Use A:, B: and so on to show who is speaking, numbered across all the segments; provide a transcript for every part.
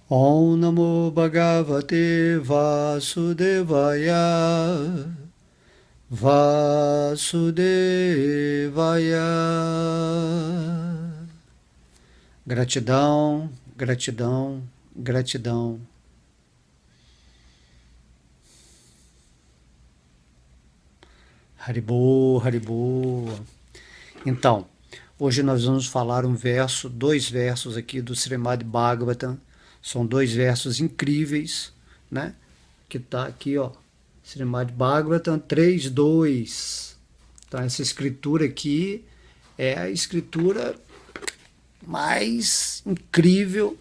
A: Om Namo Bhagavate Vasudevaya Vasudevaya. Gratidão, gratidão, gratidão. Haribo, Haribo. Então, hoje nós vamos falar dois versos aqui do Srimad Bhagavatam. São dois versos incríveis, né? Que tá aqui, ó, Srimad Bhagavatam 3:2. Então, essa escritura aqui é a escritura mais incrível,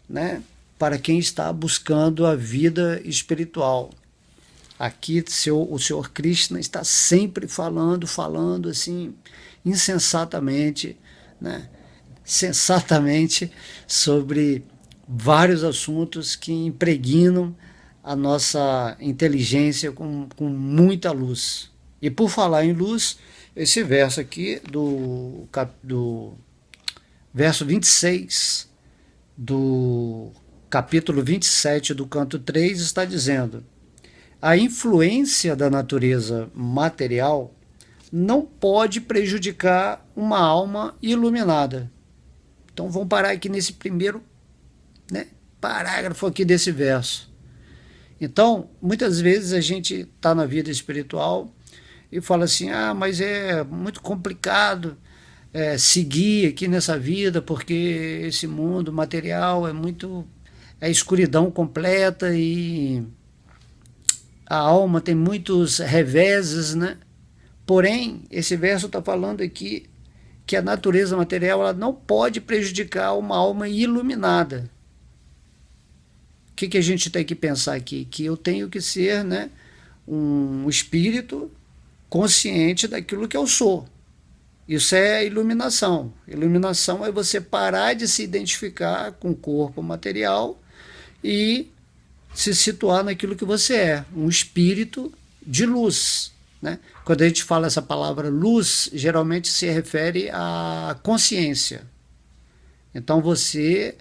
A: né, para quem está buscando a vida espiritual. Aqui o Senhor Krishna está sempre falando assim, insensatamente, né, sensatamente, sobre vários assuntos que impregnam a nossa inteligência com muita luz. E por falar em luz, esse verso aqui do verso 26 do capítulo 27 do canto 3 está dizendo: a influência da natureza material não pode prejudicar uma alma iluminada. Então vamos parar aqui nesse primeiro, né, parágrafo aqui desse verso. Então, muitas vezes a gente está na vida espiritual e fala assim, mas é muito complicado seguir aqui nessa vida, porque esse mundo material é escuridão completa e a alma tem muitos reveses, né? Porém, esse verso está falando aqui que a natureza material ela não pode prejudicar uma alma iluminada. O que a gente tem que pensar aqui? Que eu tenho que ser, né, um espírito consciente daquilo que eu sou. Isso é iluminação. Iluminação é você parar de se identificar com o corpo material e se situar naquilo que você é, um espírito de luz, né? Quando a gente fala essa palavra luz, geralmente se refere à consciência. Então você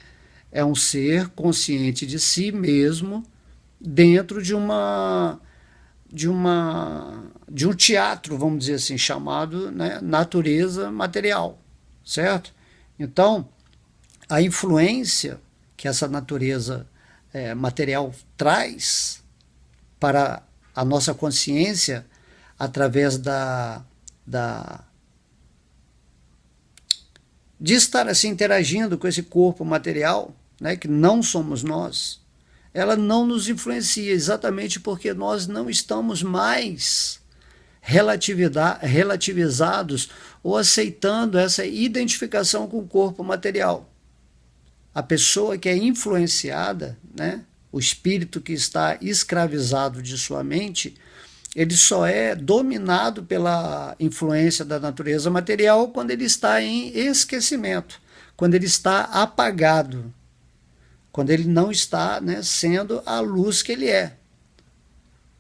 A: é um ser consciente de si mesmo dentro de um teatro, vamos dizer assim, chamado, né, natureza material, certo? Então, a influência que essa natureza material traz para a nossa consciência através de estar assim interagindo com esse corpo material, né, que não somos nós, ela não nos influencia exatamente porque nós não estamos mais relativizados ou aceitando essa identificação com o corpo material. A pessoa que é influenciada, né, o espírito que está escravizado de sua mente, ele só é dominado pela influência da natureza material quando ele está em esquecimento, quando ele está apagado, quando ele não está, né, sendo a luz que ele é.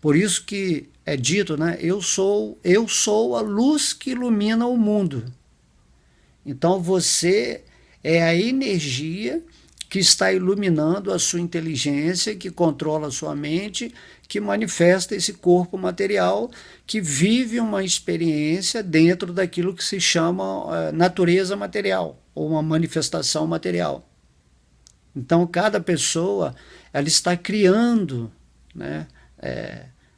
A: Por isso que é dito, né, eu sou a luz que ilumina o mundo. Então você é a energia que está iluminando a sua inteligência, que controla a sua mente, que manifesta esse corpo material, que vive uma experiência dentro daquilo que se chama natureza material, ou uma manifestação material. Então, cada pessoa ela está criando, né,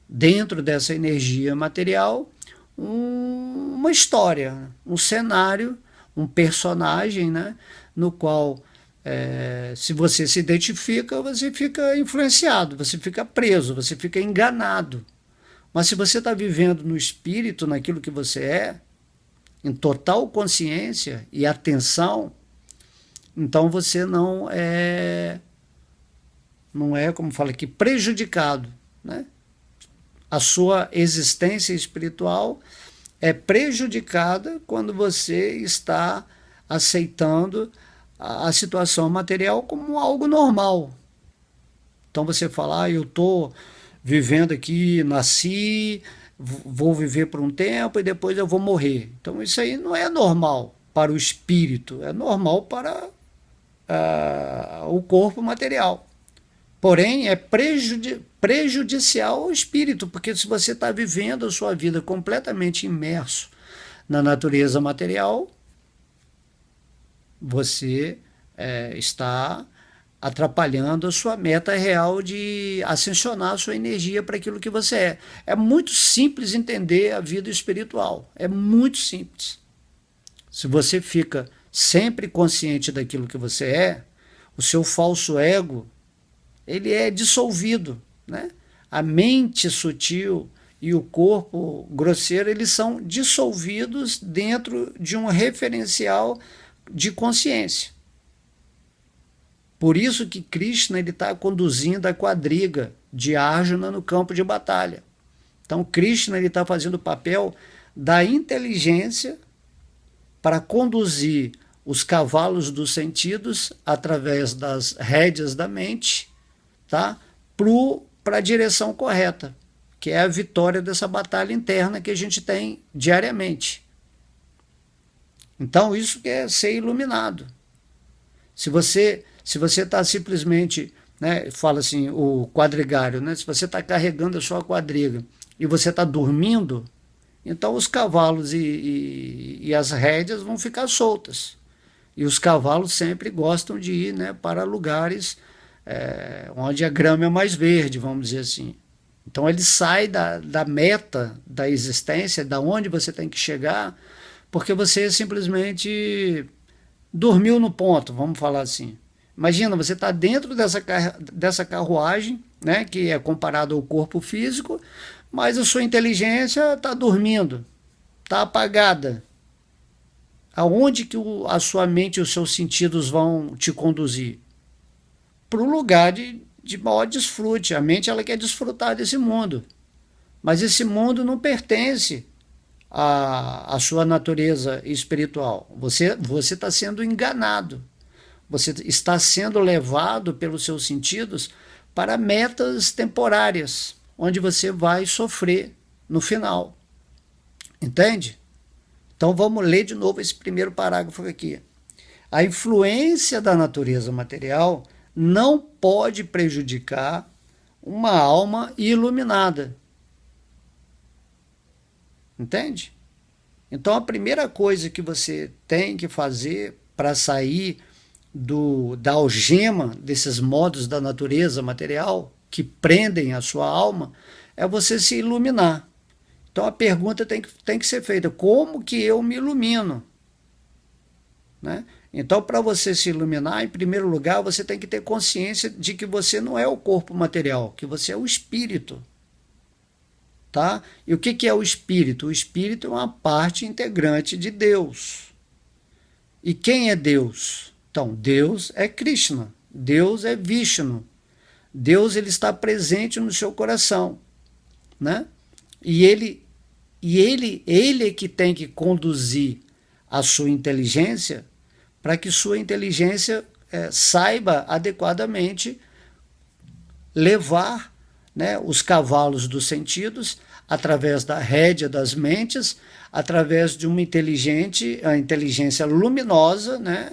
A: dentro dessa energia material, uma história, um cenário, um personagem, né, no qual, se você se identifica, você fica influenciado, você fica preso, você fica enganado. Mas se você está vivendo no espírito, naquilo que você é, em total consciência e atenção, então você não é, como fala aqui, prejudicado, né? A sua existência espiritual é prejudicada quando você está aceitando a situação material como algo normal. Então você fala, eu estou vivendo aqui, nasci, vou viver por um tempo e depois eu vou morrer. Então isso aí não é normal para o espírito, é normal para o corpo material. Porém, é prejudicial ao espírito, porque se você está vivendo a sua vida completamente imerso na natureza material, você está atrapalhando a sua meta real de ascensionar a sua energia para aquilo que você é. É muito simples entender a vida espiritual. É muito simples. Se você fica sempre consciente daquilo que você é, o seu falso ego, ele é dissolvido, né? A mente sutil e o corpo grosseiro, eles são dissolvidos dentro de um referencial de consciência. Por isso que Krishna está conduzindo a quadriga de Arjuna no campo de batalha. Então Krishna está fazendo o papel da inteligência para conduzir os cavalos dos sentidos através das rédeas da mente, tá? Para a direção correta, que é a vitória dessa batalha interna que a gente tem diariamente. Então isso que é ser iluminado. Se você está simplesmente, né, fala assim, o quadrigário, né, se você está carregando a sua quadriga e você está dormindo, então os cavalos e as rédeas vão ficar soltas. E os cavalos sempre gostam de ir, né, para lugares onde a grama é mais verde, vamos dizer assim. Então ele sai da meta da existência, da onde você tem que chegar, porque você simplesmente dormiu no ponto, vamos falar assim. Imagina, você está dentro dessa carruagem, né, que é comparado ao corpo físico, mas a sua inteligência está dormindo, está apagada. Aonde que a sua mente e os seus sentidos vão te conduzir? Para um lugar de maior desfrute. A mente ela quer desfrutar desse mundo, mas esse mundo não pertence à sua natureza espiritual. Você está sendo enganado. Você está sendo levado pelos seus sentidos para metas temporárias, onde você vai sofrer no final. Entende? Então vamos ler de novo esse primeiro parágrafo aqui. A influência da natureza material não pode prejudicar uma alma iluminada. Entende? Então a primeira coisa que você tem que fazer para sair da algema desses modos da natureza material que prendem a sua alma é você se iluminar. Então a pergunta tem que ser feita: como que eu me ilumino? Né? Então, para você se iluminar, em primeiro lugar, você tem que ter consciência de que você não é o corpo material, que você é o espírito. Tá? E o que é o espírito? O espírito é uma parte integrante de Deus. E quem é Deus? Então, Deus é Krishna, Deus é Vishnu. Deus ele está presente no seu coração, né? E ele é que tem que conduzir a sua inteligência para que sua inteligência saiba adequadamente levar, né, os cavalos dos sentidos através da rédea das mentes, através de uma inteligência luminosa, né?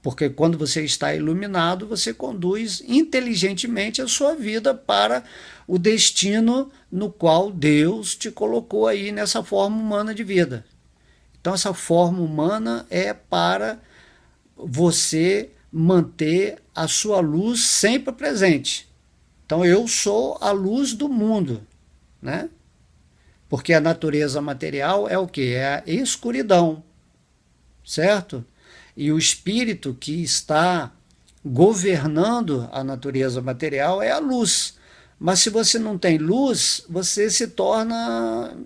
A: Porque quando você está iluminado, você conduz inteligentemente a sua vida para o destino no qual Deus te colocou aí nessa forma humana de vida. Então essa forma humana é para você manter a sua luz sempre presente. Então eu sou a luz do mundo, né? Porque a natureza material é o quê? É a escuridão, certo? E o espírito que está governando a natureza material é a luz. Mas se você não tem luz, você se torna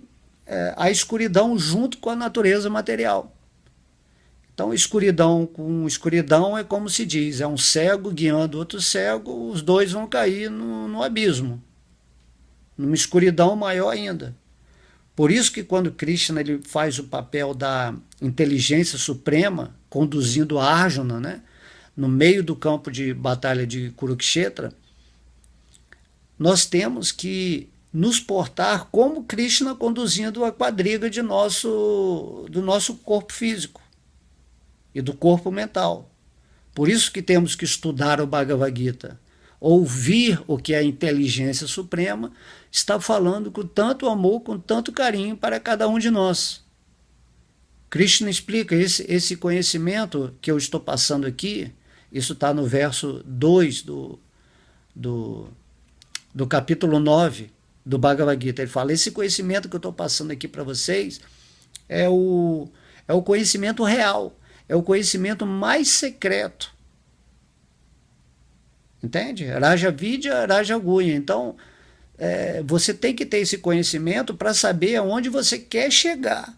A: a escuridão junto com a natureza material. Então, escuridão com escuridão é como se diz, é um cego guiando outro cego, os dois vão cair no abismo, numa escuridão maior ainda. Por isso que quando Krishna ele faz o papel da inteligência suprema, conduzindo Arjuna, né, no meio do campo de batalha de Kurukshetra, nós temos que nos portar como Krishna conduzindo a quadriga do nosso corpo físico e do corpo mental. Por isso que temos que estudar o Bhagavad Gita. Ouvir o que a inteligência suprema está falando com tanto amor, com tanto carinho para cada um de nós. Krishna explica esse conhecimento que eu estou passando aqui, isso está no verso 2 do capítulo 9 do Bhagavad Gita. Ele fala, esse conhecimento que eu estou passando aqui para vocês é o conhecimento real, é o conhecimento mais secreto. Entende? Raja Vidya, Raja Guhya. Então, você tem que ter esse conhecimento para saber aonde você quer chegar.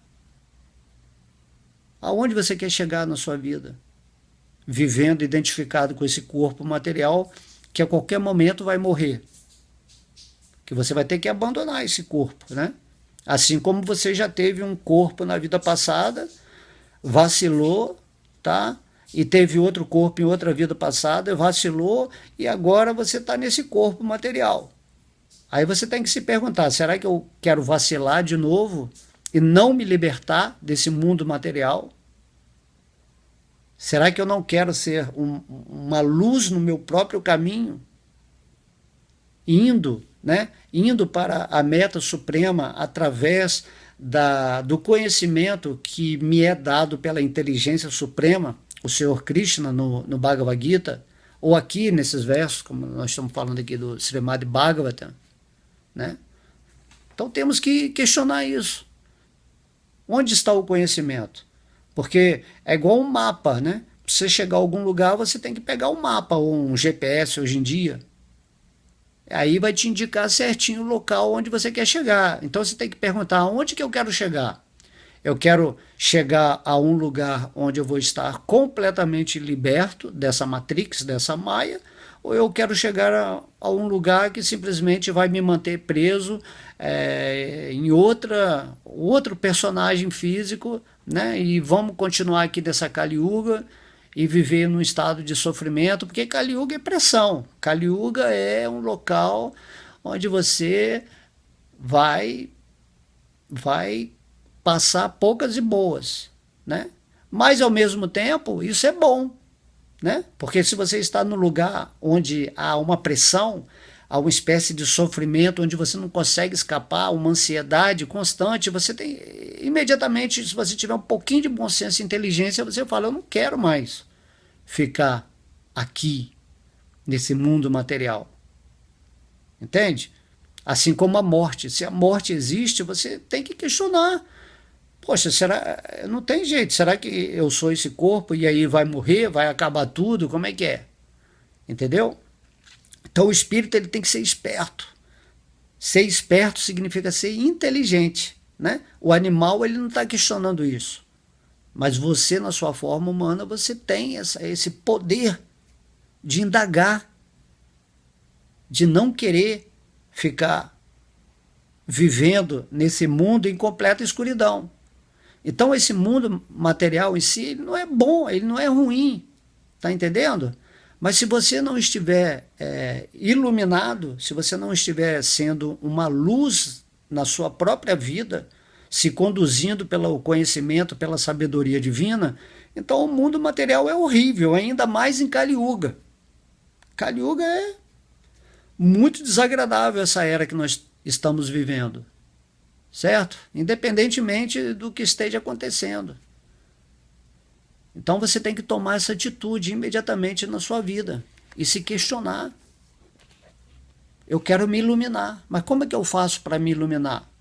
A: Aonde você quer chegar na sua vida? Vivendo identificado com esse corpo material que a qualquer momento vai morrer. Que você vai ter que abandonar esse corpo, né? Assim como você já teve um corpo na vida passada, vacilou, tá? E teve outro corpo em outra vida passada, vacilou, e agora você está nesse corpo material. Aí você tem que se perguntar, será que eu quero vacilar de novo e não me libertar desse mundo material? Será que eu não quero ser uma luz no meu próprio caminho? Indo para a meta suprema através do conhecimento que me é dado pela inteligência suprema, o Senhor Krishna no Bhagavad Gita, ou aqui nesses versos, como nós estamos falando aqui do Srimad Bhagavatam, né? Então temos que questionar isso. Onde está o conhecimento? Porque é igual um mapa, né? Para você chegar a algum lugar, você tem que pegar um mapa ou um GPS hoje em dia. Aí vai te indicar certinho o local onde você quer chegar. Então você tem que perguntar, onde que eu quero chegar? Eu quero chegar a um lugar onde eu vou estar completamente liberto dessa matrix, dessa maia, ou eu quero chegar a um lugar que simplesmente vai me manter preso em outro personagem físico, né? E vamos continuar aqui dessa Kali Yuga e viver num estado de sofrimento, porque Kali Yuga é pressão. Kali Yuga é um local onde você vai passar poucas e boas, né? Mas, ao mesmo tempo, isso é bom, né? Porque se você está num lugar onde há uma pressão, há uma espécie de sofrimento, onde você não consegue escapar, uma ansiedade constante, você tem, imediatamente, se você tiver um pouquinho de bom senso e inteligência, você fala, eu não quero mais ficar aqui, nesse mundo material. Entende? Assim como a morte. Se a morte existe, você tem que questionar. Poxa, será? Não tem jeito. Será que eu sou esse corpo e aí vai morrer, vai acabar tudo? Como é que é? Entendeu? Então o espírito ele tem que ser esperto. Ser esperto significa ser inteligente, né? O animal ele não está questionando isso. Mas você, na sua forma humana, você tem esse poder de indagar, de não querer ficar vivendo nesse mundo em completa escuridão. Então esse mundo material em si ele não é bom, ele não é ruim, tá entendendo? Mas se você não estiver iluminado, se você não estiver sendo uma luz na sua própria vida, se conduzindo pelo conhecimento, pela sabedoria divina, então o mundo material é horrível, ainda mais em Kali Yuga. Kali Yuga é muito desagradável essa era que nós estamos vivendo. Certo? Independentemente do que esteja acontecendo. Então você tem que tomar essa atitude imediatamente na sua vida e se questionar. Eu quero me iluminar, mas como é que eu faço para me iluminar?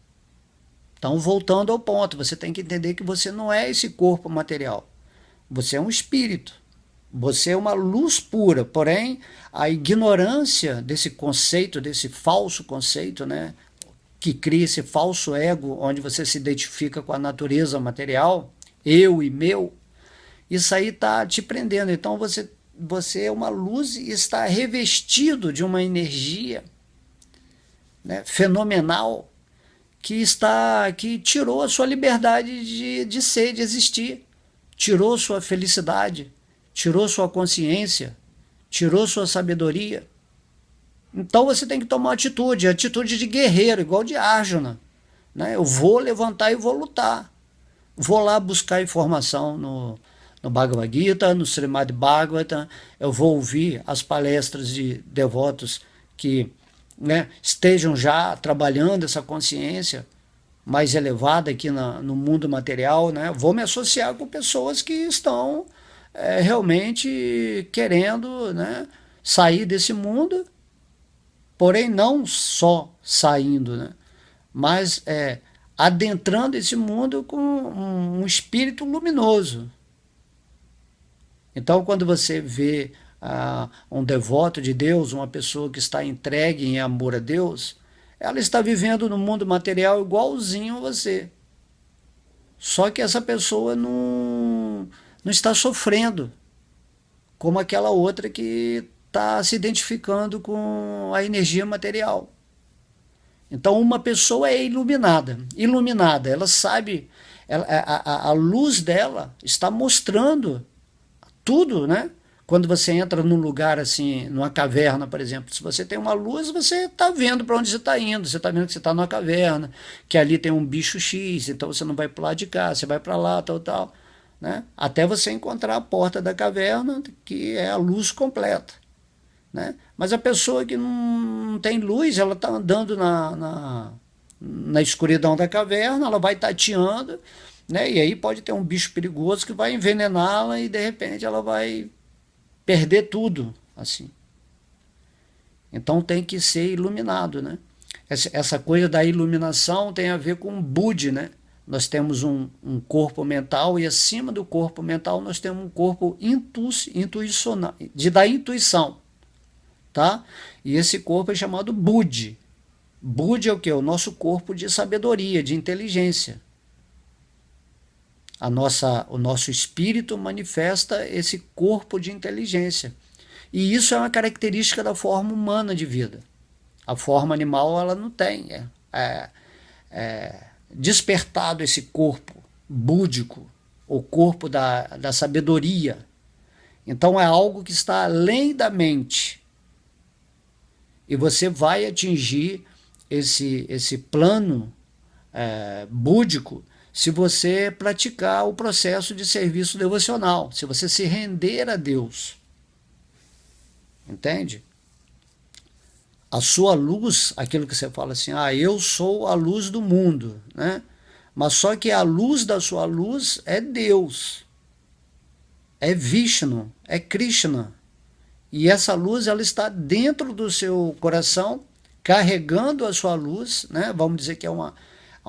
A: Então, voltando ao ponto, você tem que entender que você não é esse corpo material. Você é um espírito. Você é uma luz pura, porém a ignorância desse conceito, desse falso conceito, né? Que cria esse falso ego, onde você se identifica com a natureza material, eu e meu, isso aí está te prendendo. Então você é uma luz e está revestido de uma energia, né, fenomenal, que tirou a sua liberdade de ser, de existir, tirou sua felicidade, tirou sua consciência, tirou sua sabedoria. Então você tem que tomar atitude de guerreiro, igual de Arjuna, né? Eu vou levantar e vou lutar. Vou lá buscar informação no Bhagavad Gita, no Srimad Bhagavatam, eu vou ouvir as palestras de devotos que, né, estejam já trabalhando essa consciência mais elevada aqui no mundo material, né? Vou me associar com pessoas que estão realmente querendo, né, sair desse mundo, porém não só saindo, né, mas adentrando esse mundo com um espírito luminoso. Então, quando você vê um devoto de Deus, uma pessoa que está entregue em amor a Deus, ela está vivendo no mundo material igualzinho a você. Só que essa pessoa não está sofrendo como aquela outra que está se identificando com a energia material. Então, uma pessoa é iluminada, ela sabe, a luz dela está mostrando tudo, né? Quando você entra num lugar assim, numa caverna, por exemplo, se você tem uma luz, você está vendo para onde você está indo, você está vendo que você está numa caverna, que ali tem um bicho X, então você não vai para lá de cá, você vai para lá, tal, né? Até você encontrar a porta da caverna, que é a luz completa, né? Mas a pessoa que não tem luz, ela está andando na escuridão da caverna, ela vai tateando, né? E aí pode ter um bicho perigoso que vai envenená-la e de repente ela vai perder tudo, assim. Então tem que ser iluminado, né? Essa coisa da iluminação tem a ver com Budi, né? Nós temos um corpo mental e acima do corpo mental nós temos um corpo intuicional, da intuição, tá? E esse corpo é chamado Budi. Budi é o que? O nosso corpo de sabedoria, de inteligência. O nosso espírito manifesta esse corpo de inteligência. E isso é uma característica da forma humana de vida. A forma animal ela não tem. Despertado esse corpo búdico, o corpo da sabedoria. Então é algo que está além da mente. E você vai atingir esse plano búdico se você praticar o processo de serviço devocional, se você se render a Deus. Entende? A sua luz, aquilo que você fala assim, eu sou a luz do mundo, né? Mas só que a luz da sua luz é Deus, é Vishnu, é Krishna. E essa luz ela está dentro do seu coração, carregando a sua luz, né? Vamos dizer que é uma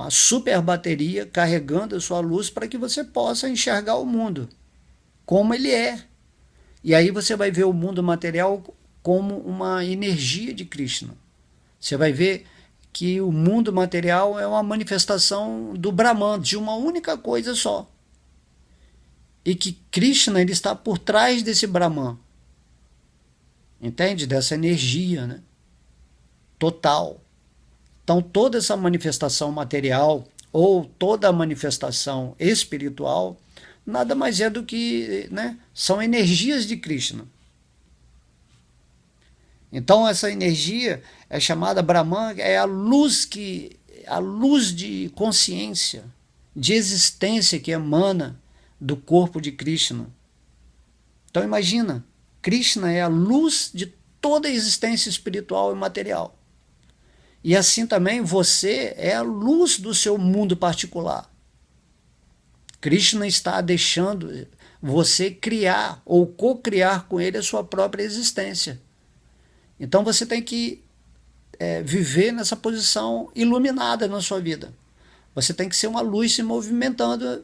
A: super bateria carregando a sua luz para que você possa enxergar o mundo como ele é. E aí você vai ver o mundo material como uma energia de Krishna. Você vai ver que o mundo material é uma manifestação do Brahman, de uma única coisa só. E que Krishna ele está por trás desse Brahman. Entende? Dessa energia, né? Total. Então, toda essa manifestação material ou toda a manifestação espiritual nada mais é do que, né, são energias de Krishna. Então, essa energia é chamada Brahman, é a luz de consciência, de existência que emana do corpo de Krishna. Então, imagina, Krishna é a luz de toda a existência espiritual e material. E assim também você é a luz do seu mundo particular. Krishna está deixando você criar ou co-criar com ele a sua própria existência. Então você tem que viver nessa posição iluminada na sua vida. Você tem que ser uma luz se movimentando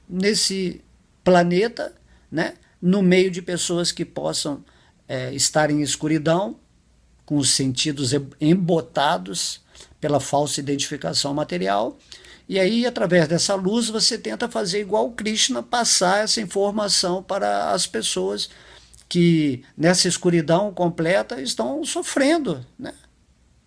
A: nesse planeta, né, no meio de pessoas que possam estar em escuridão, com os sentidos embotados pela falsa identificação material, e aí, através dessa luz, você tenta fazer igual o Krishna, passar essa informação para as pessoas que, nessa escuridão completa, estão sofrendo, né?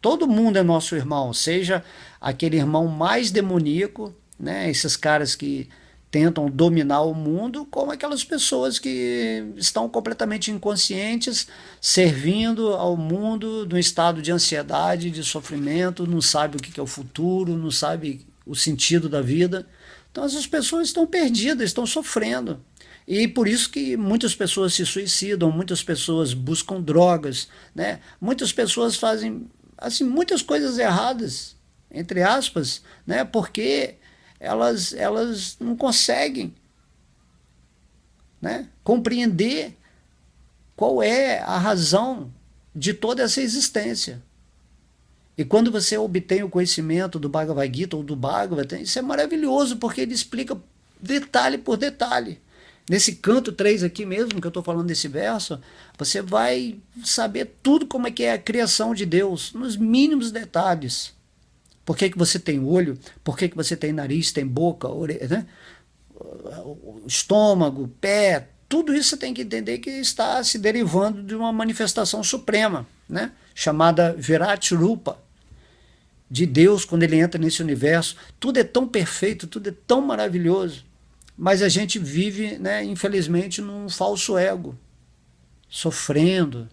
A: Todo mundo é nosso irmão, seja aquele irmão mais demoníaco, né? Esses caras que tentam dominar o mundo, como aquelas pessoas que estão completamente inconscientes, servindo ao mundo num estado de ansiedade, de sofrimento, não sabe o que é o futuro, não sabe o sentido da vida. Então essas pessoas estão perdidas, estão sofrendo. E por isso que muitas pessoas se suicidam, muitas pessoas buscam drogas, né? Muitas pessoas fazem assim muitas coisas erradas, entre aspas, né? Porque elas não conseguem, né, compreender qual é a razão de toda essa existência. E quando você obtém o conhecimento do Bhagavad Gita ou do Bhagavatam, isso é maravilhoso, porque ele explica detalhe por detalhe. Nesse canto 3 aqui mesmo, que eu estou falando desse verso, você vai saber tudo como é que é a criação de Deus, nos mínimos detalhes. Por que você tem olho, por que você tem nariz, tem boca, orelha, né? Estômago, pé, tudo isso você tem que entender que está se derivando de uma manifestação suprema, né? Chamada Virat Rupa, de Deus quando ele entra nesse universo. Tudo é tão perfeito, tudo é tão maravilhoso, mas a gente vive, né, infelizmente, num falso ego, sofrendo,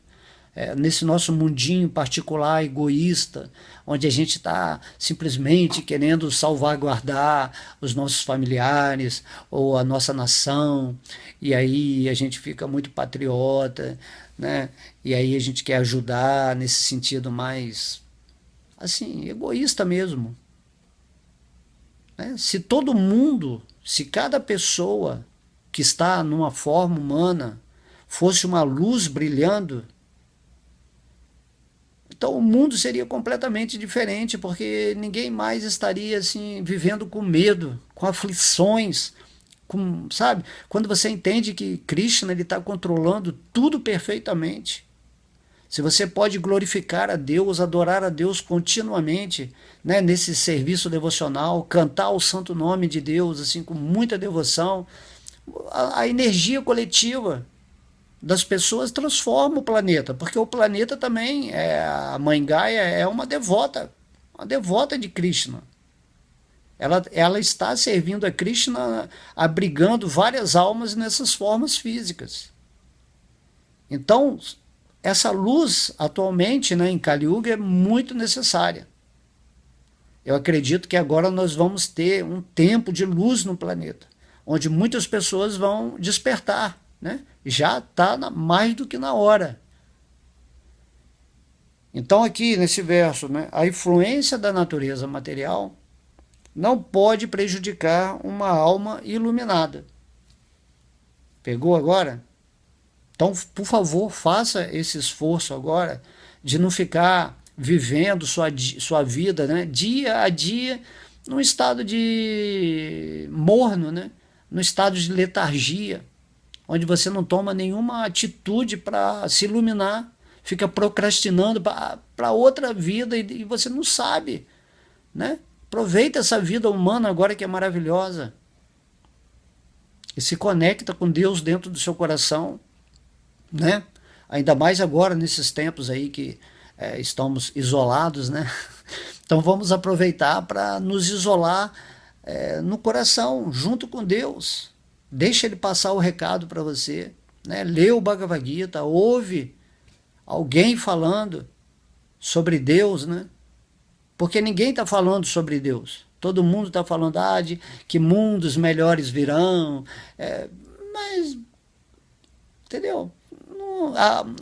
A: nesse nosso mundinho particular, egoísta, onde a gente está simplesmente querendo salvaguardar os nossos familiares ou a nossa nação, e aí a gente fica muito patriota, né? E aí a gente quer ajudar nesse sentido mais, assim, egoísta mesmo, né? Se todo mundo, se cada pessoa que está numa forma humana fosse uma luz brilhando, então o mundo seria completamente diferente, porque ninguém mais estaria assim vivendo com medo, com aflições, com, sabe? Quando você entende que Krishna ele está controlando tudo perfeitamente, se você pode glorificar a Deus, adorar a Deus continuamente, né, nesse serviço devocional, cantar o santo nome de Deus assim com muita devoção, a energia coletiva das pessoas transforma o planeta, porque o planeta também, a Mãe Gaia é uma devota de Krishna. Ela está servindo a Krishna, abrigando várias almas nessas formas físicas. Então, essa luz atualmente, né, em Kali Yuga é muito necessária. Eu acredito que agora nós vamos ter um tempo de luz no planeta, onde muitas pessoas vão despertar, né? Já está mais do que na hora. Então aqui nesse verso, né, a influência da natureza material não pode prejudicar uma alma iluminada. Pegou agora? Então, por favor, faça esse esforço agora de não ficar vivendo sua vida, né, dia a dia num estado de morno, né, num estado de letargia, onde você não toma nenhuma atitude para se iluminar, fica procrastinando para outra vida e você não sabe, né? Aproveita essa vida humana agora que é maravilhosa e se conecta com Deus dentro do seu coração, né? Ainda mais agora nesses tempos aí que estamos isolados, né? Então vamos aproveitar para nos isolar no coração, junto com Deus. Deixa ele passar o recado para você, né? Lê o Bhagavad Gita, ouve alguém falando sobre Deus, né? Porque ninguém está falando sobre Deus. Todo mundo está falando de que mundos melhores virão, mas, entendeu?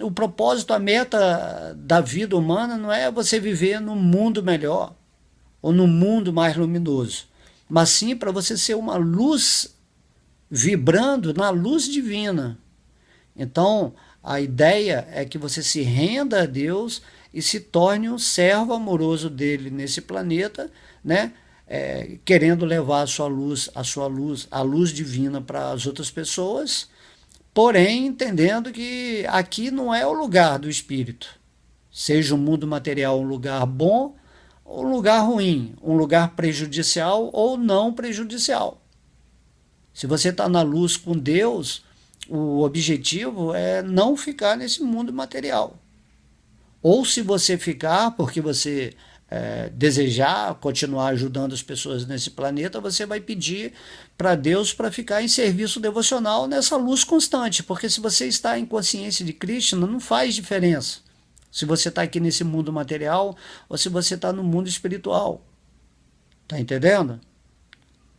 A: O propósito, a meta da vida humana não é você viver num mundo melhor ou num mundo mais luminoso, mas sim para você ser uma luz vibrando na luz divina. Então, a ideia é que você se renda a Deus e se torne um servo amoroso dele nesse planeta, né? Querendo levar a luz divina para as outras pessoas, porém entendendo que aqui não é o lugar do espírito. Seja o mundo material um lugar bom ou um lugar ruim, um lugar prejudicial ou não prejudicial. Se você está na luz com Deus, o objetivo é não ficar nesse mundo material. Ou se você ficar, porque você desejar continuar ajudando as pessoas nesse planeta, você vai pedir para Deus para ficar em serviço devocional nessa luz constante, porque se você está em consciência de Krishna, não faz diferença se você está aqui nesse mundo material ou se você está no mundo espiritual. Tá entendendo?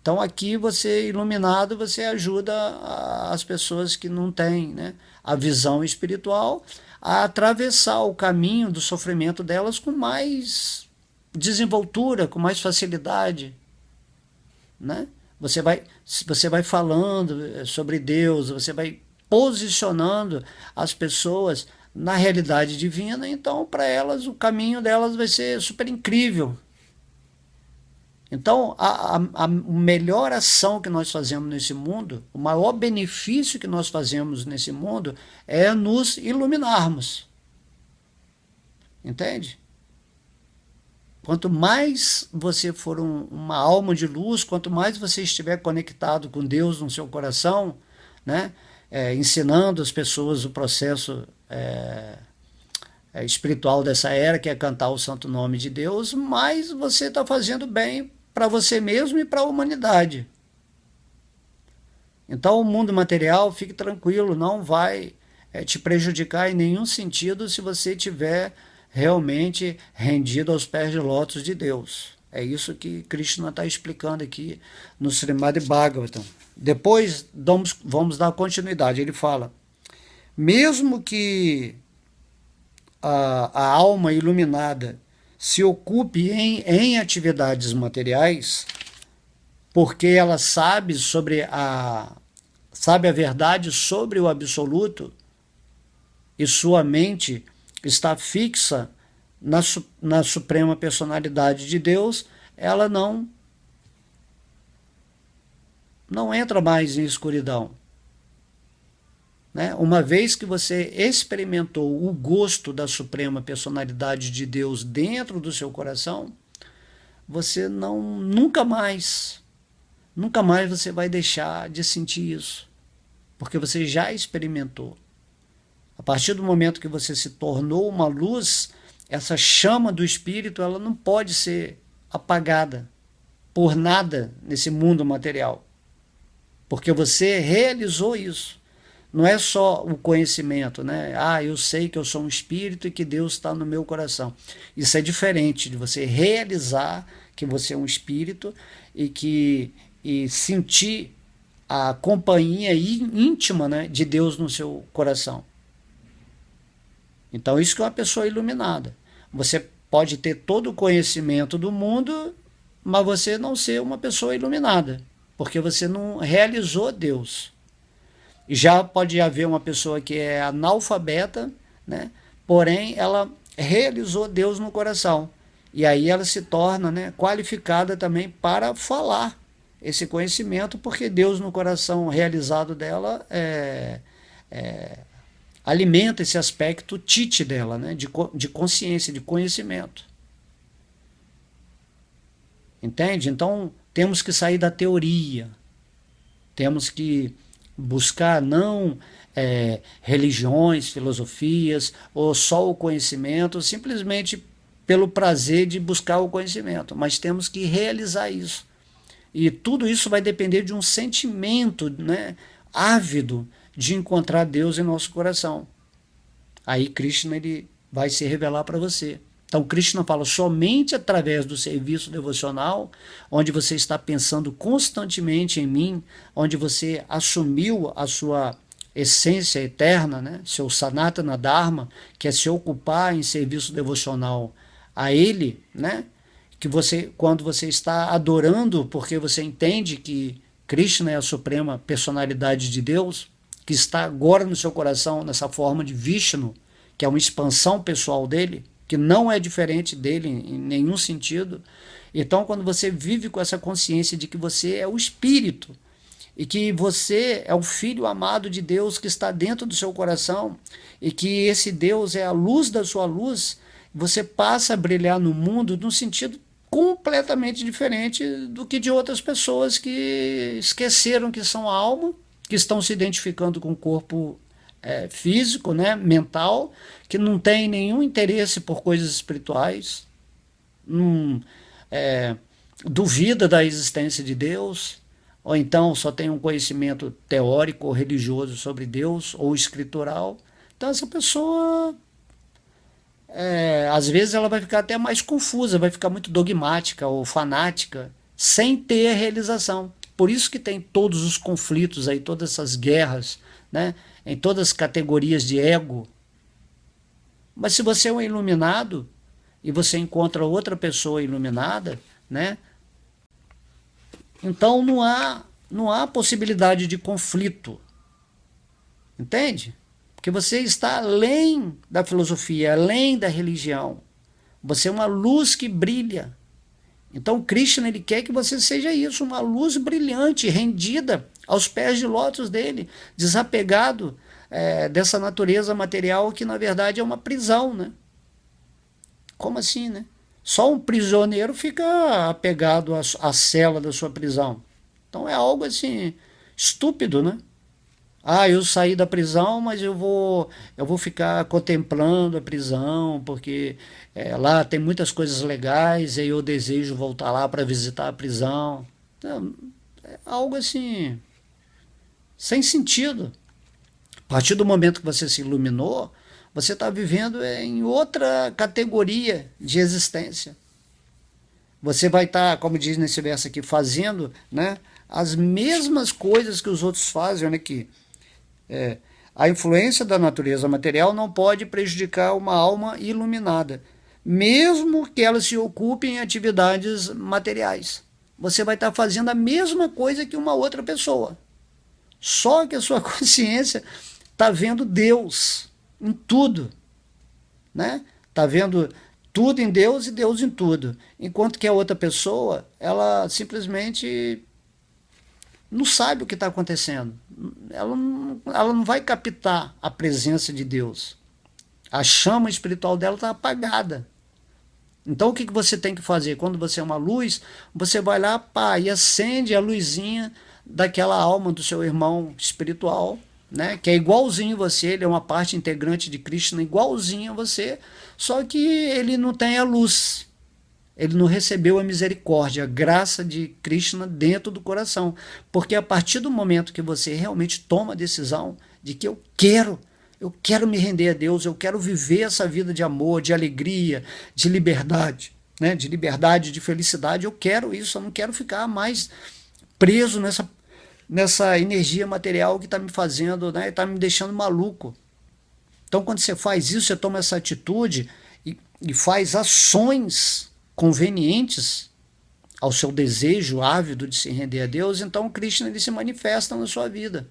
A: Então aqui você, iluminado, você ajuda as pessoas que não têm, né, a visão espiritual a atravessar o caminho do sofrimento delas com mais desenvoltura, com mais facilidade, né? Você vai falando sobre Deus, você vai posicionando as pessoas na realidade divina, então para elas o caminho delas vai ser super incrível. Então, a melhor ação que nós fazemos nesse mundo, o maior benefício que nós fazemos nesse mundo é nos iluminarmos. Entende? Quanto mais você for uma alma de luz, quanto mais você estiver conectado com Deus no seu coração, né, ensinando as pessoas o processo espiritual dessa era, que é cantar o santo nome de Deus, mais você está fazendo bem para você mesmo e para a humanidade. Então o mundo material, fique tranquilo, não vai te prejudicar em nenhum sentido se você tiver realmente rendido aos pés de lótus de Deus. É isso que Krishna está explicando aqui no Srimad Bhagavatam. Depois vamos dar continuidade. Ele fala, mesmo que a alma iluminada se ocupe em atividades materiais, porque ela sabe a verdade sobre o absoluto, e sua mente está fixa na suprema personalidade de Deus, ela não entra mais em escuridão. Né? Uma vez que você experimentou o gosto da suprema personalidade de Deus dentro do seu coração, você nunca mais você vai deixar de sentir isso, porque você já experimentou. A partir do momento que você se tornou uma luz, essa chama do Espírito, ela não pode ser apagada por nada nesse mundo material, porque você realizou isso. Não é só o conhecimento, né? Eu sei que eu sou um espírito e que Deus está no meu coração. Isso é diferente de você realizar que você é um espírito e sentir a companhia íntima, né, de Deus no seu coração. Então isso que é uma pessoa iluminada. Você pode ter todo o conhecimento do mundo, mas você não ser uma pessoa iluminada, porque você não realizou Deus. Já pode haver uma pessoa que é analfabeta, né? Porém ela realizou Deus no coração. E aí ela se torna, né, qualificada também para falar esse conhecimento, porque Deus no coração realizado dela alimenta esse aspecto tite dela, né, de consciência, de conhecimento. Entende? Então temos que sair da teoria. Temos que buscar não religiões, filosofias ou só o conhecimento, simplesmente pelo prazer de buscar o conhecimento, mas temos que realizar isso. E tudo isso vai depender de um sentimento, né, ávido de encontrar Deus em nosso coração. Aí Krishna ele vai se revelar para você. Então Krishna fala, somente através do serviço devocional, onde você está pensando constantemente em mim, onde você assumiu a sua essência eterna, né, seu Sanatana Dharma, que é se ocupar em serviço devocional a Ele, né, que você, quando você está adorando, porque você entende que Krishna é a suprema personalidade de Deus, que está agora no seu coração nessa forma de Vishnu, que é uma expansão pessoal dele, que não é diferente dele em nenhum sentido. Então, quando você vive com essa consciência de que você é o Espírito e que você é o Filho amado de Deus que está dentro do seu coração e que esse Deus é a luz da sua luz, você passa a brilhar no mundo num sentido completamente diferente do que de outras pessoas que esqueceram que são alma, que estão se identificando com o corpo físico, né, mental, que não tem nenhum interesse por coisas espirituais, duvida da existência de Deus, ou então só tem um conhecimento teórico ou religioso sobre Deus, ou escritural. Então essa pessoa, às vezes ela vai ficar até mais confusa, vai ficar muito dogmática ou fanática, sem ter a realização. Por isso que tem todos os conflitos aí, todas essas guerras, né, em todas as categorias de ego. Mas se você é um iluminado e você encontra outra pessoa iluminada, né, então não há possibilidade de conflito. Entende? Porque você está além da filosofia, além da religião. Você é uma luz que brilha. Então Krishna, ele quer que você seja isso, uma luz brilhante, rendida aos pés de lótus dele, desapegado dessa natureza material que na verdade é uma prisão, né? Como assim, né? Só um prisioneiro fica apegado à cela da sua prisão. Então é algo assim estúpido, né? Ah, eu saí da prisão, mas eu vou ficar contemplando a prisão, porque lá tem muitas coisas legais e eu desejo voltar lá para visitar a prisão. Então, é algo assim, sem sentido. A partir do momento que você se iluminou, você está vivendo em outra categoria de existência. Você vai estar, como diz nesse verso aqui, fazendo, né, as mesmas coisas que os outros fazem, olha aqui. A influência da natureza material não pode prejudicar uma alma iluminada, mesmo que ela se ocupe em atividades materiais. Você vai estar fazendo a mesma coisa que uma outra pessoa. Só que a sua consciência está vendo Deus em tudo, né? Está vendo tudo em Deus e Deus em tudo. Enquanto que a outra pessoa, ela simplesmente não sabe o que está acontecendo. Ela não vai captar a presença de Deus. A chama espiritual dela está apagada. Então o que você tem que fazer? Quando você é uma luz, você vai lá, pá, e acende a luzinha daquela alma do seu irmão espiritual, né, que é igualzinho você, ele é uma parte integrante de Krishna, igualzinho a você, só que ele não tem a luz. Ele não recebeu a misericórdia, a graça de Krishna dentro do coração. Porque a partir do momento que você realmente toma a decisão de que eu quero me render a Deus, eu quero viver essa vida de amor, de alegria, de liberdade, né? De liberdade, de felicidade, eu quero isso, eu não quero ficar mais preso nessa energia material que está me fazendo, né? Está me deixando maluco. Então, quando você faz isso, você toma essa atitude e faz ações convenientes ao seu desejo ávido de se render a Deus, então Krishna, ele se manifesta na sua vida.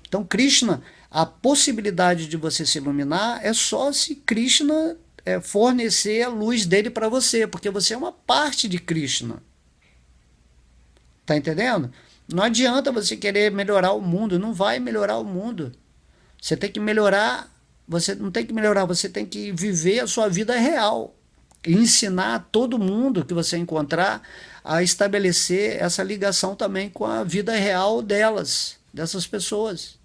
A: Então Krishna, a possibilidade de você se iluminar é só se Krishna fornecer a luz dele para você, porque você é uma parte de Krishna. Tá entendendo? Não adianta você querer melhorar o mundo, não vai melhorar o mundo. Você tem que melhorar, você não tem que melhorar, você tem que viver a sua vida real. E ensinar todo mundo que você encontrar a estabelecer essa ligação também com a vida real dessas pessoas.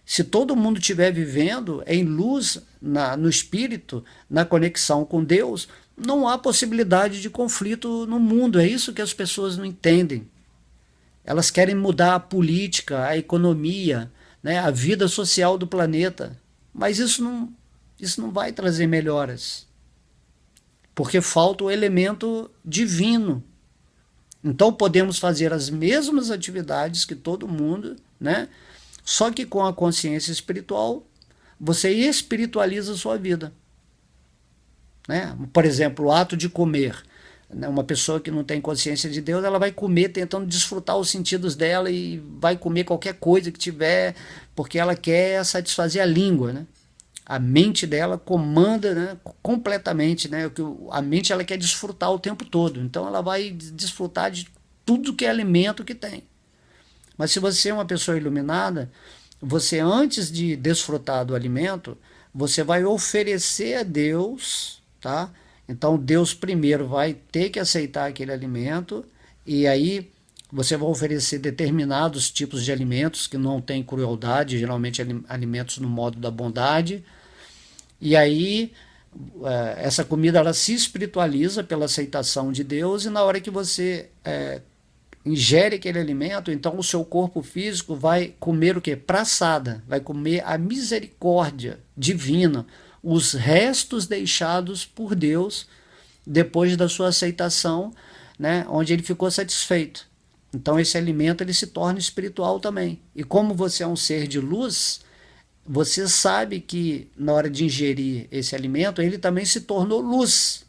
A: Se todo mundo estiver vivendo em luz, no espírito, na conexão com Deus, não há possibilidade de conflito no mundo. É isso que as pessoas não entendem. Elas querem mudar a política, a economia, né, a vida social do planeta. Mas isso não vai trazer melhoras. Porque falta o elemento divino. Então podemos fazer as mesmas atividades que todo mundo, né? Só que com a consciência espiritual, você espiritualiza a sua vida. Né? Por exemplo, o ato de comer. Uma pessoa que não tem consciência de Deus, ela vai comer tentando desfrutar os sentidos dela e vai comer qualquer coisa que tiver, porque ela quer satisfazer a língua, né? A mente dela comanda, né, completamente, né? A mente ela quer desfrutar o tempo todo, então ela vai desfrutar de tudo que é alimento que tem. Mas se você é uma pessoa iluminada, você antes de desfrutar do alimento, você vai oferecer a Deus, tá? Então Deus primeiro vai ter que aceitar aquele alimento e aí você vai oferecer determinados tipos de alimentos que não têm crueldade, geralmente alimentos no modo da bondade. E aí essa comida ela se espiritualiza pela aceitação de Deus e na hora que você ingere aquele alimento, então o seu corpo físico vai comer o quê? Praçada, vai comer a misericórdia divina, os restos deixados por Deus depois da sua aceitação né, onde ele ficou satisfeito. Então esse alimento ele se torna espiritual também. E como você é um ser de luz, você sabe que na hora de ingerir esse alimento, ele também se tornou luz.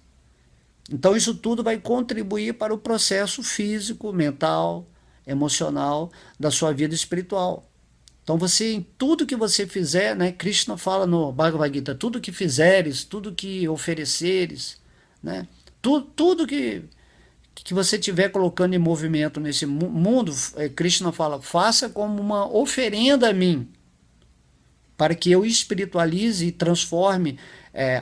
A: Então isso tudo vai contribuir para o processo físico, mental, emocional da sua vida espiritual. Então você, em tudo que você fizer, né, Krishna fala no Bhagavad Gita, tudo que fizeres, tudo que ofereceres, né, tudo que você estiver colocando em movimento nesse mundo, Krishna fala, faça como uma oferenda a mim, para que eu espiritualize e transforme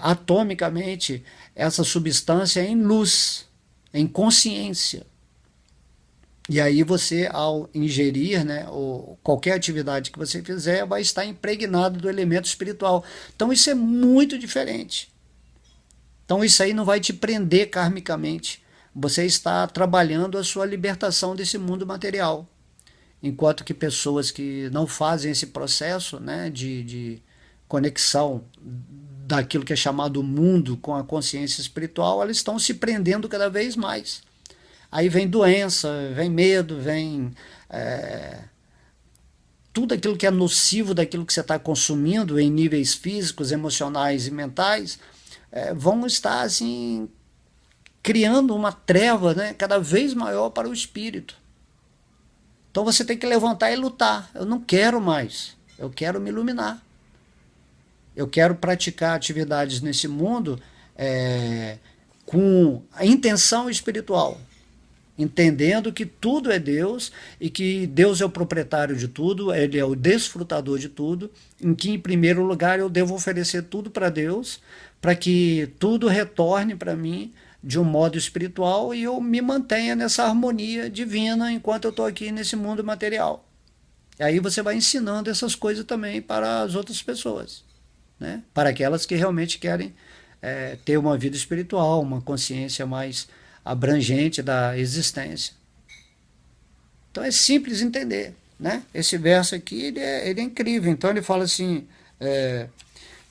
A: atomicamente essa substância em luz, em consciência. E aí você, ao ingerir, né, ou qualquer atividade que você fizer, vai estar impregnado do elemento espiritual. Então isso é muito diferente. Então isso aí não vai te prender karmicamente. Você está trabalhando a sua libertação desse mundo material. Enquanto que pessoas que não fazem esse processo, né, de conexão daquilo que é chamado mundo com a consciência espiritual, elas estão se prendendo cada vez mais. Aí vem doença, vem medo, vem tudo aquilo que é nocivo daquilo que você está consumindo em níveis físicos, emocionais e mentais, vão estar assim criando uma treva, né, cada vez maior para o espírito. Então você tem que levantar e lutar. Eu não quero mais, eu quero me iluminar. Eu quero praticar atividades nesse mundo com a intenção espiritual, entendendo que tudo é Deus e que Deus é o proprietário de tudo, Ele é o desfrutador de tudo, em que, em primeiro lugar, eu devo oferecer tudo para Deus, para que tudo retorne para mim de um modo espiritual e eu me mantenha nessa harmonia divina enquanto eu estou aqui nesse mundo material. E aí você vai ensinando essas coisas também para as outras pessoas, né? Para aquelas que realmente querem ter uma vida espiritual, uma consciência mais abrangente da existência. Então é simples entender, né? Esse verso aqui ele é incrível. Então ele fala assim,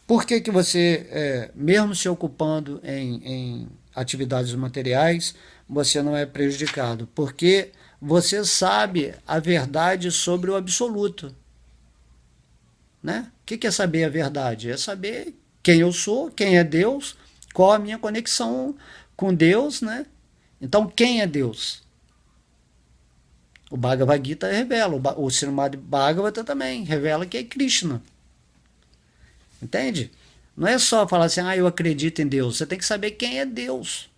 A: por que você, mesmo se ocupando em atividades materiais, você não é prejudicado? Porque você sabe a verdade sobre o absoluto, né? O que é saber a verdade? É saber quem eu sou, quem é Deus, qual a minha conexão com Deus, né? Então, quem é Deus? O Bhagavad Gita revela, o Srimad Bhagavata também revela que é Krishna. Entende? Não é só falar assim, eu acredito em Deus. Você tem que saber quem é Deus.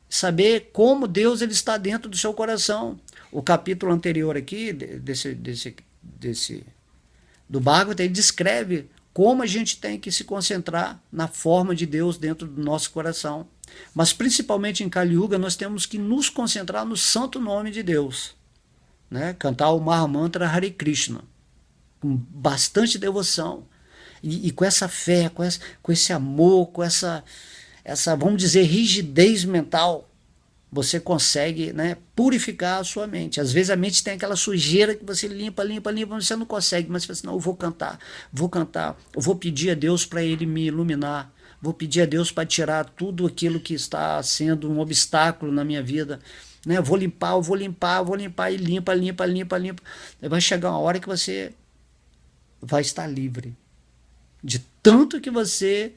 A: Saber como Deus ele está dentro do seu coração. O capítulo anterior aqui, do Bhagavata, ele descreve como a gente tem que se concentrar na forma de Deus dentro do nosso coração. Mas principalmente em Kali Yuga nós temos que nos concentrar no santo nome de Deus, né? Cantar o Mahamantra Hare Krishna com bastante devoção e com essa fé, com esse amor, com essa, vamos dizer, rigidez mental, você consegue, né, purificar a sua mente. Às vezes a mente tem aquela sujeira que você limpa, você não consegue, mas você fala assim, não, eu vou cantar, eu vou pedir a Deus para Ele me iluminar, vou pedir a Deus para tirar tudo aquilo que está sendo um obstáculo na minha vida, né? Eu vou limpar, e limpa. Vai chegar uma hora que você vai estar livre de tanto que você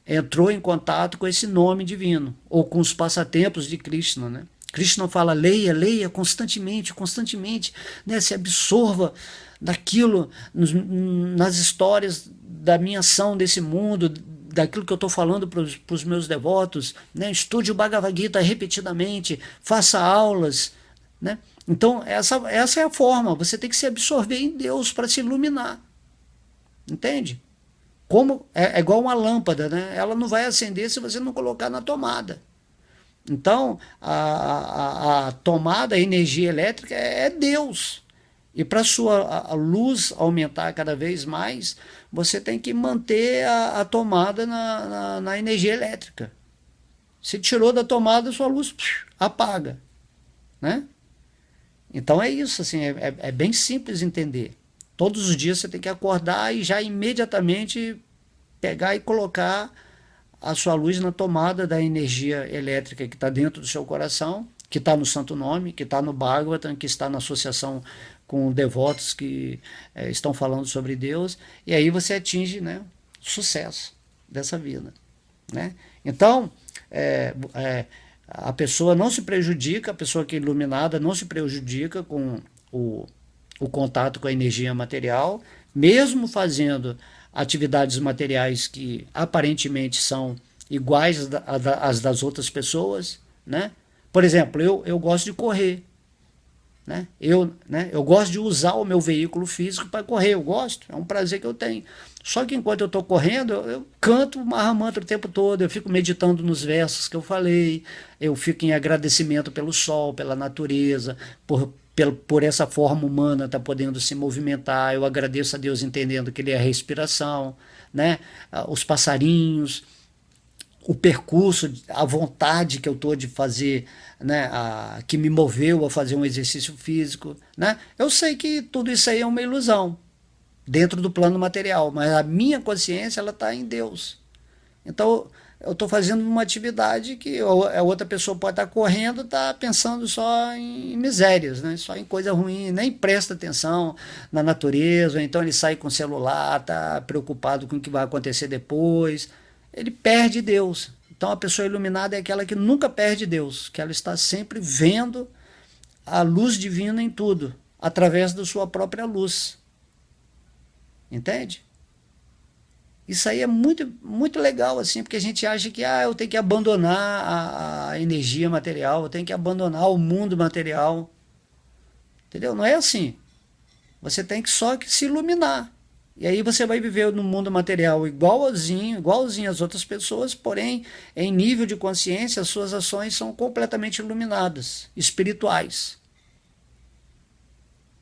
A: entrou em contato com esse nome divino, ou com os passatempos de Krishna, né? Krishna fala, leia constantemente, né? Se absorva daquilo, nas histórias da minha ação desse mundo, daquilo que eu estou falando para os meus devotos, né? Estude o Bhagavad Gita repetidamente, faça aulas, né? Então essa é a forma, você tem que se absorver em Deus para se iluminar, entende? Como é igual uma lâmpada, né? Ela não vai acender se você não colocar na tomada. Então, a tomada, a energia elétrica é Deus. E para a luz aumentar cada vez mais, você tem que manter a tomada na energia elétrica. Se tirou da tomada, sua luz apaga, né? Então é isso, assim, é bem simples entender. Todos os dias você tem que acordar e já imediatamente pegar e colocar a sua luz na tomada da energia elétrica que está dentro do seu coração, que está no Santo Nome, que está no Bhagavatam, que está na associação com devotos que estão falando sobre Deus, e aí você atinge, né, sucesso dessa vida, né? Então, a pessoa não se prejudica, a pessoa que é iluminada não se prejudica com o contato com a energia material, mesmo fazendo atividades materiais que aparentemente são iguais às das outras pessoas, né? Por exemplo, eu gosto de correr, né? Eu gosto de usar o meu veículo físico para correr, eu gosto, é um prazer que eu tenho. Só que enquanto eu estou correndo, eu canto o Mahamantra o tempo todo, eu fico meditando nos versos que eu falei, eu fico em agradecimento pelo sol, pela natureza, por essa forma humana estar podendo se movimentar. Eu agradeço a Deus entendendo que Ele é a respiração, né? Os passarinhos, o percurso, a vontade que eu estou de fazer, né, que me moveu a fazer um exercício físico, né? Eu sei que tudo isso aí é uma ilusão dentro do plano material, mas a minha consciência ela está em Deus. Então eu estou fazendo uma atividade que a outra pessoa pode estar correndo, está pensando só em misérias, né? Só em coisa ruim, nem presta atenção na natureza, ou então ele sai com o celular, está preocupado com o que vai acontecer depois. Ele perde Deus. Então a pessoa iluminada é aquela que nunca perde Deus, que ela está sempre vendo a luz divina em tudo, através da sua própria luz. Entende? Isso aí é muito, muito legal, assim, porque a gente acha que eu tenho que abandonar a energia material, eu tenho que abandonar o mundo material. Entendeu? Não é assim. Você tem que só que se iluminar. E aí você vai viver no mundo material igualzinho às outras pessoas, porém, em nível de consciência, as suas ações são completamente iluminadas, espirituais.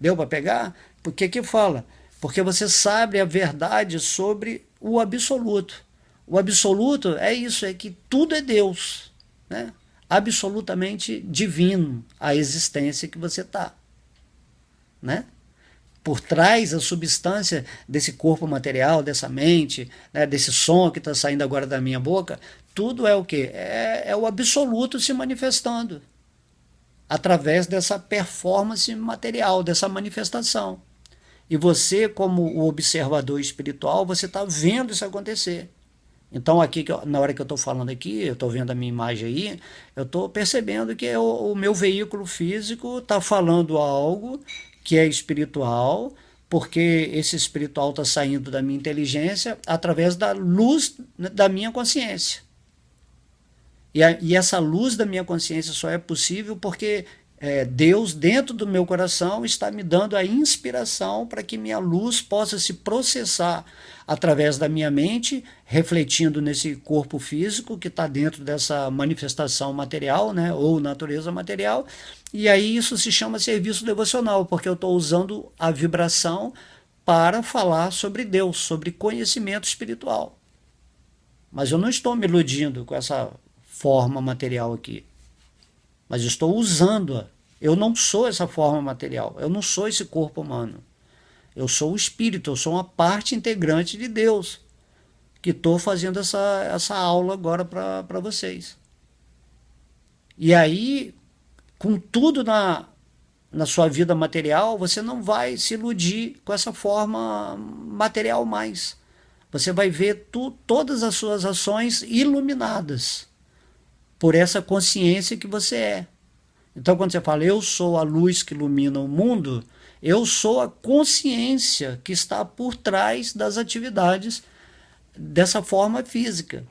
A: Deu para pegar? Por que que fala? Porque você sabe a verdade sobre o absoluto. O absoluto é isso, é que tudo é Deus, né? Absolutamente divino a existência que você está, né? Por trás da substância desse corpo material, dessa mente, né, desse som que está saindo agora da minha boca, tudo é o quê? É o absoluto se manifestando através dessa performance material, dessa manifestação. E você, como o observador espiritual, você está vendo isso acontecer. Então, aqui, na hora que eu estou falando aqui, eu estou vendo a minha imagem aí, eu estou percebendo que o meu veículo físico está falando algo que é espiritual, porque esse espiritual está saindo da minha inteligência através da luz da minha consciência. E essa luz da minha consciência só é possível porque Deus, dentro do meu coração, está me dando a inspiração para que minha luz possa se processar através da minha mente, refletindo nesse corpo físico que está dentro dessa manifestação material, né, ou natureza material. E aí isso se chama serviço devocional, porque eu estou usando a vibração para falar sobre Deus, sobre conhecimento espiritual. Mas eu não estou me iludindo com essa forma material aqui. Mas eu estou usando-a. Eu não sou essa forma material. Eu não sou esse corpo humano. Eu sou o espírito, eu sou uma parte integrante de Deus. Que estou fazendo essa aula agora para vocês. E aí, com tudo na sua vida material, você não vai se iludir com essa forma material mais. Você vai ver todas as suas ações iluminadas por essa consciência que você é. Então, quando você fala, eu sou a luz que ilumina o mundo, eu sou a consciência que está por trás das atividades dessa forma física.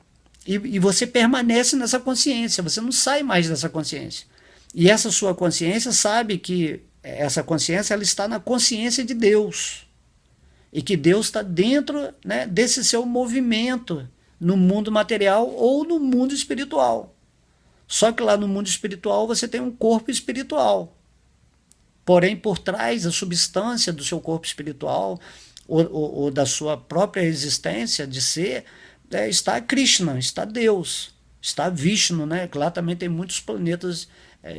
A: E você permanece nessa consciência, você não sai mais dessa consciência. E essa sua consciência sabe que essa consciência ela está na consciência de Deus. E que Deus está dentro, né, desse seu movimento no mundo material ou no mundo espiritual. Só que lá no mundo espiritual você tem um corpo espiritual. Porém, por trás da substância do seu corpo espiritual ou da sua própria existência de ser, está Krishna, está Deus, está Vishnu, né? Lá também tem muitos planetas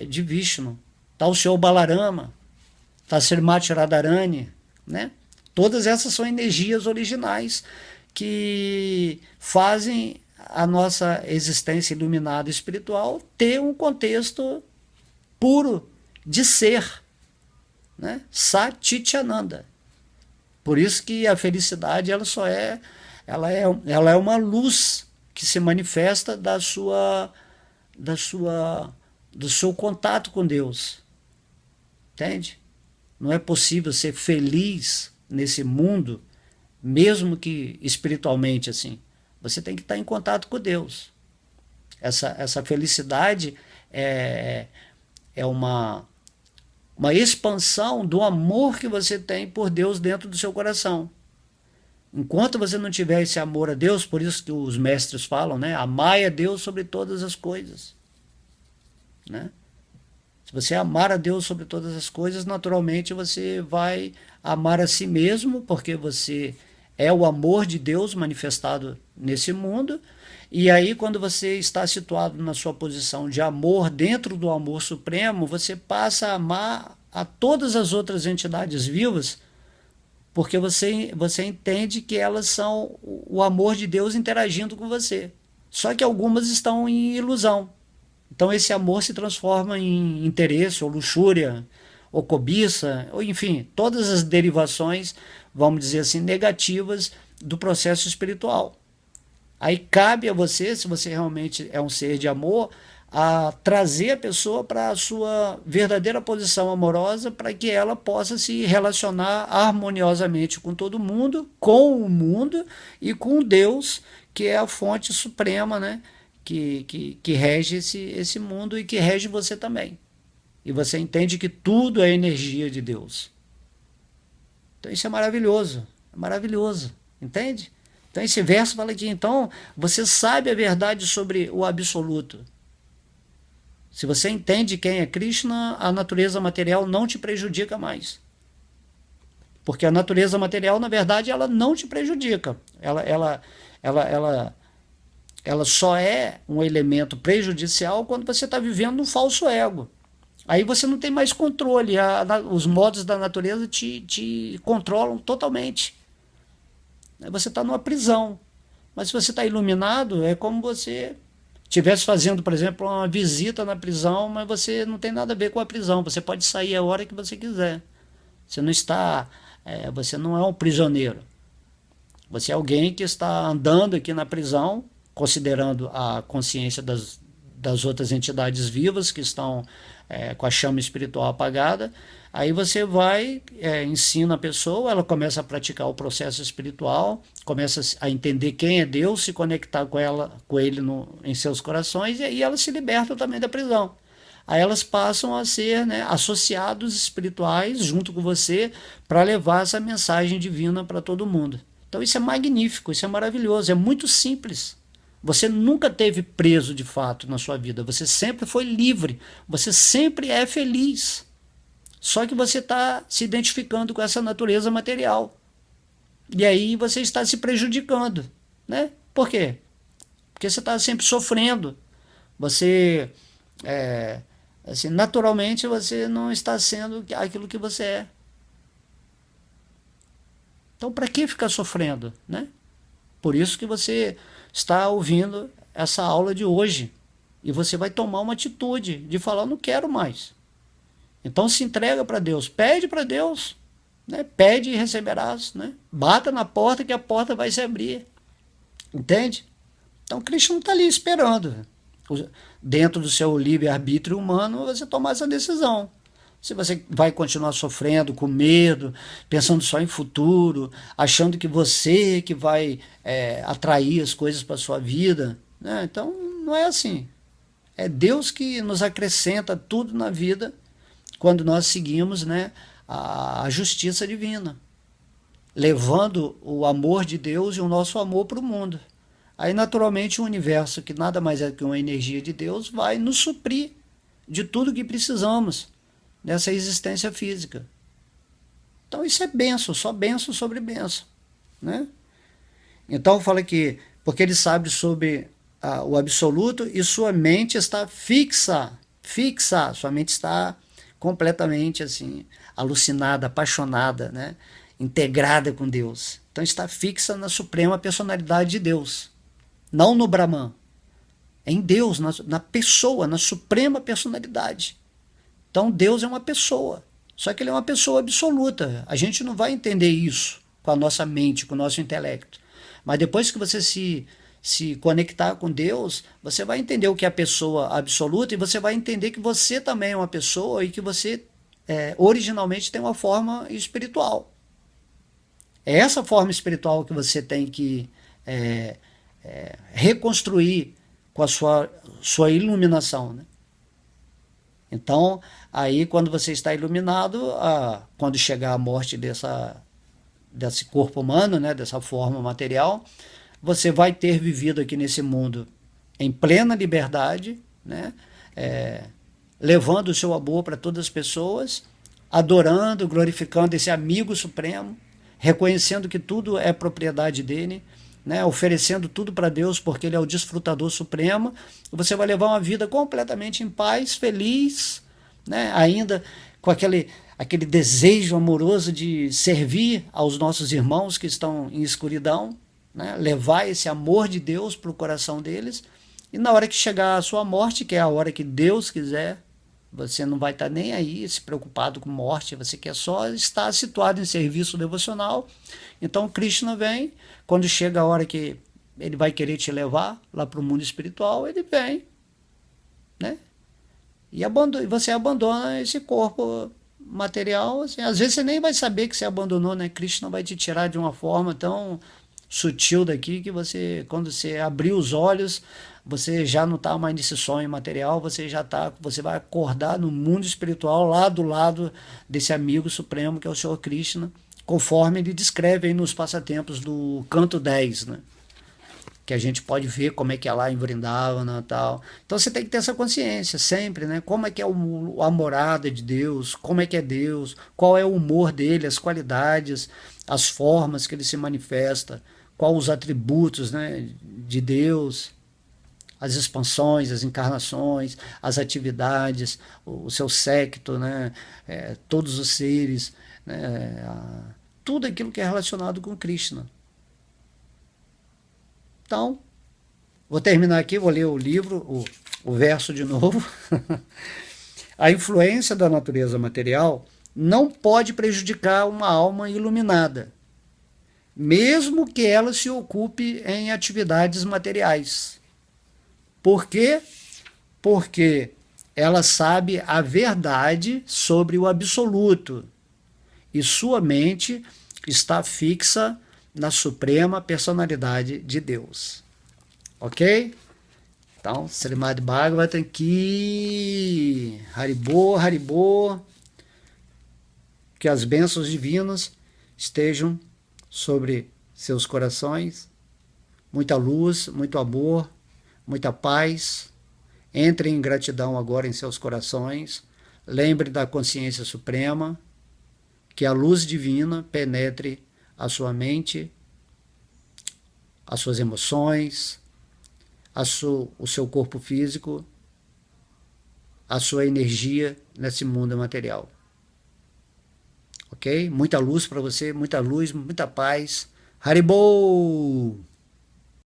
A: de Vishnu. Está o Senhor Balarama, está Srimati Radharani, né? Todas essas são energias originais que fazem a nossa existência iluminada espiritual ter um contexto puro de ser, né? Satchitananda. Por isso que a felicidade ela é uma luz que se manifesta do seu contato com Deus. Entende? Não é possível ser feliz nesse mundo, mesmo que espiritualmente assim. Você tem que estar em contato com Deus. Essa felicidade é uma expansão do amor que você tem por Deus dentro do seu coração. Enquanto você não tiver esse amor a Deus, por isso que os mestres falam, né? Amai a Deus sobre todas as coisas, né? Se você amar a Deus sobre todas as coisas, naturalmente você vai amar a si mesmo, porque você é o amor de Deus manifestado nesse mundo. E aí, quando você está situado na sua posição de amor dentro do amor supremo, você passa a amar a todas as outras entidades vivas, porque você entende que elas são o amor de Deus interagindo com você. Só que algumas estão em ilusão. Então esse amor se transforma em interesse, ou luxúria, ou cobiça, ou enfim, todas as derivações, vamos dizer assim, negativas do processo espiritual. Aí cabe a você, se você realmente é um ser de amor, a trazer a pessoa para a sua verdadeira posição amorosa, para que ela possa se relacionar harmoniosamente com todo mundo, com o mundo e com Deus, que é a fonte suprema, né? Que rege esse mundo e que rege você também. E você entende que tudo é energia de Deus. Então isso é maravilhoso, entende? Então esse verso fala aqui, então você sabe a verdade sobre o absoluto. Se você entende quem é Krishna, a natureza material não te prejudica mais. Porque a natureza material, na verdade, ela não te prejudica. Ela só é um elemento prejudicial quando você está vivendo um falso ego. Aí você não tem mais controle, os modos da natureza te controlam totalmente. Você está numa prisão. Mas se você está iluminado, é como você estivesse fazendo, por exemplo, uma visita na prisão, mas você não tem nada a ver com a prisão. Você pode sair a hora que você quiser. Você não está, você não é um prisioneiro. Você é alguém que está andando aqui na prisão, considerando a consciência das outras entidades vivas que estão com a chama espiritual apagada. Aí você vai, ensina a pessoa, ela começa a praticar o processo espiritual, começa a entender quem é Deus, se conectar com ele em seus corações, e aí ela se liberta também da prisão. Aí elas passam a ser, né, associados espirituais junto com você para levar essa mensagem divina para todo mundo. Então isso é magnífico, isso é maravilhoso, é muito simples. Você nunca teve preso de fato na sua vida, você sempre foi livre, você sempre é feliz. Só que você está se identificando com essa natureza material. E aí você está se prejudicando, né? Por quê? Porque você está sempre sofrendo. Você, assim, naturalmente, você não está sendo aquilo que você é. Então, para que ficar sofrendo, né? Por isso que você está ouvindo essa aula de hoje. E você vai tomar uma atitude de falar, não quero mais. Então se entrega para Deus, pede para Deus, né? Pede e receberás, né? Bata na porta que a porta vai se abrir, entende? Então Cristo não está ali esperando, dentro do seu livre-arbítrio humano, você tomar essa decisão. Se você vai continuar sofrendo, com medo, pensando só em futuro, achando que você que vai atrair as coisas para a sua vida, né? Então não é assim. É Deus que nos acrescenta tudo na vida, quando nós seguimos, né, a justiça divina, levando o amor de Deus e o nosso amor para o mundo. Aí, naturalmente, o universo, que nada mais é que uma energia de Deus, vai nos suprir de tudo que precisamos nessa existência física. Então, isso é bênção, só bênção sobre bênção, né? Então, fala que, porque ele sabe sobre o absoluto e sua mente está fixa, sua mente está completamente assim, alucinada, apaixonada, né? Integrada com Deus. Então está fixa na suprema personalidade de Deus. não no Brahman, é em Deus, na pessoa, na suprema personalidade. Então Deus é uma pessoa, só que ele é uma pessoa absoluta. A gente não vai entender isso com a nossa mente, com o nosso intelecto. Mas depois que você se conectar com Deus, você vai entender o que é a pessoa absoluta e você vai entender que você também é uma pessoa e que você originalmente tem uma forma espiritual. É essa forma espiritual que você tem que reconstruir com a sua iluminação, né? Então, aí quando você está iluminado, quando chegar a morte desse corpo humano, né, dessa forma material, você vai ter vivido aqui nesse mundo em plena liberdade, né, levando o seu amor para todas as pessoas, adorando, glorificando esse amigo supremo, reconhecendo que tudo é propriedade dele, né, oferecendo tudo para Deus porque ele é o desfrutador supremo. Você vai levar uma vida completamente em paz, feliz, né, ainda com aquele desejo amoroso de servir aos nossos irmãos que estão em escuridão, né, levar esse amor de Deus para o coração deles. E na hora que chegar a sua morte, que é a hora que Deus quiser, você não vai estar nem aí se preocupado com morte, você quer só estar situado em serviço devocional. Então Krishna vem, quando chega a hora que ele vai querer te levar lá para o mundo espiritual, ele vem, né? E você abandona esse corpo material. Assim, às vezes você nem vai saber que você abandonou, né? Krishna vai te tirar de uma forma tão sutil daqui que você, quando você abrir os olhos, você já não está mais nesse sonho material, você vai acordar no mundo espiritual lá do lado desse amigo supremo que é o Senhor Krishna, conforme ele descreve aí nos passatempos do canto 10, né? Que a gente pode ver como é que é lá em Vrindavana e tal. Então você tem que ter essa consciência sempre, né? Como é que é a morada de Deus, como é que é Deus, qual é o humor dele, as qualidades, as formas que ele se manifesta, quais os atributos, né, de Deus, as expansões, as encarnações, as atividades, o seu séquito, né, todos os seres, né, tudo aquilo que é relacionado com Krishna. Então, vou terminar aqui, vou ler o livro, o verso de novo. A influência da natureza material não pode prejudicar uma alma iluminada, mesmo que ela se ocupe em atividades materiais. Por quê? Porque ela sabe a verdade sobre o absoluto e sua mente está fixa na suprema personalidade de Deus. Ok? Então, Srimad Bhagavatam aqui, Haribô, Haribô, que as bênçãos divinas estejam sobre seus corações, muita luz, muito amor, muita paz. Entre em gratidão agora em seus corações, lembre da consciência suprema, que a luz divina penetre a sua mente, as suas emoções, o seu corpo físico, a sua energia nesse mundo material. Ok? Muita luz para você, muita luz, muita paz. Haribol!